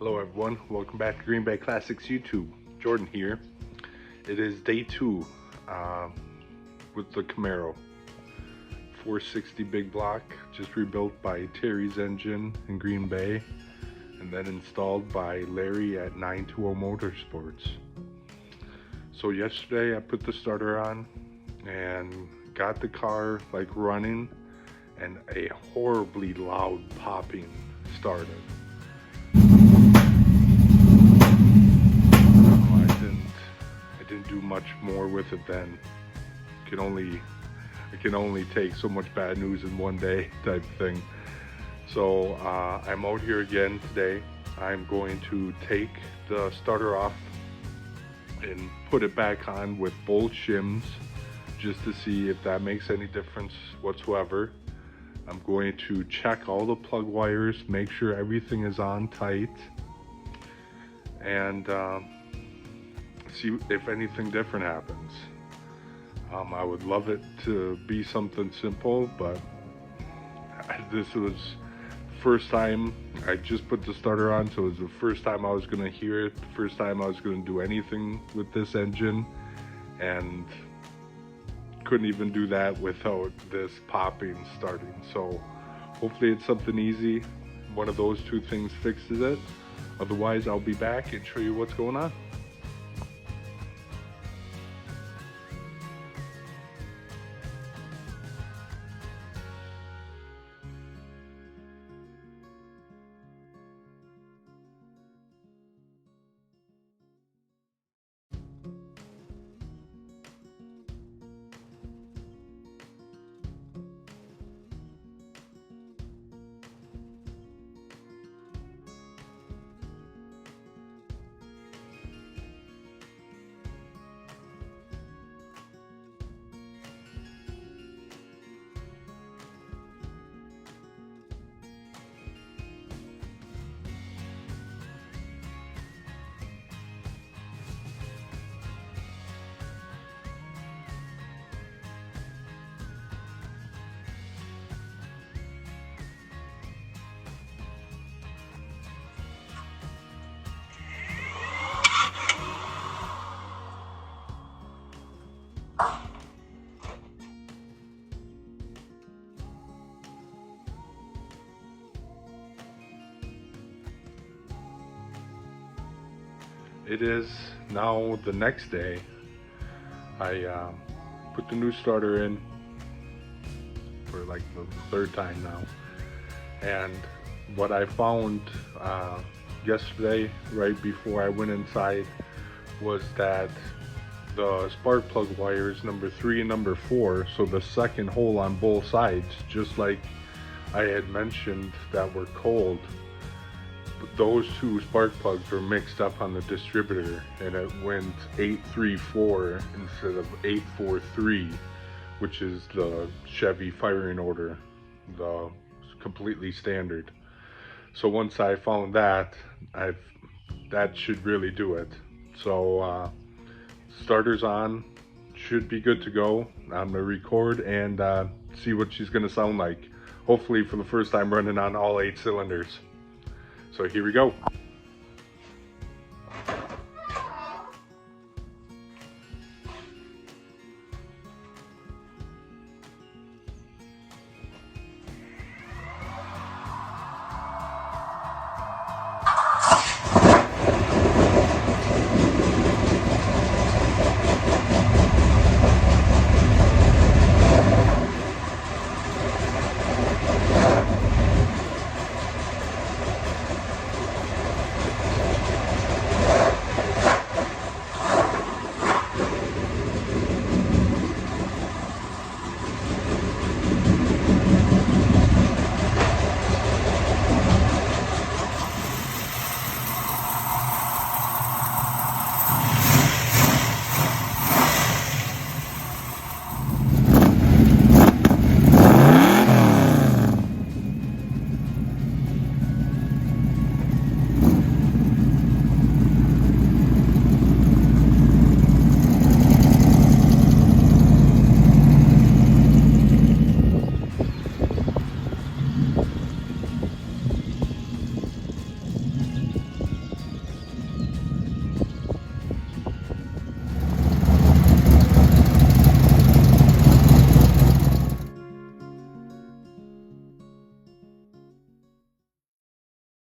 Hello everyone, welcome back to Green Bay Classics YouTube. Jordan here. It is day 2 with the Camaro 460 big block, just rebuilt by Terry's Engine in Green Bay and then installed by Larry at 920 Motorsports. So yesterday I put the starter on and got the car like running, and a horribly loud popping started. I didn't do much more with it then. I can only take so much bad news in one day type thing. So I'm out here again today. I'm going to take the starter off and put it back on with both shims just to see if that makes any difference whatsoever. I'm going to check all the plug wires, make sure everything is on tight, and see if anything different happens. I would love it to be something simple, but this was first time I just put the starter on, so it was the first time I was gonna hear it, the first time I was gonna do anything with this engine, and couldn't even do that without this popping starting. So hopefully it's something easy. One of those two things fixes it. Otherwise I'll be back and show you what's going on. It is now the next day. I put the new starter in for like the third time now, and what I found yesterday right before I went inside was that the spark plug wires number 3 and number 4, so the second hole on both sides, just like I had mentioned that were cold, those two spark plugs were mixed up on the distributor, and it went 834 instead of 843, which is the Chevy firing order, the completely standard. So once I found that, that should really do it. So starter's on, should be good to go. I'm gonna record and see what she's gonna sound like, hopefully for the first time running on all 8 cylinders. So here we go.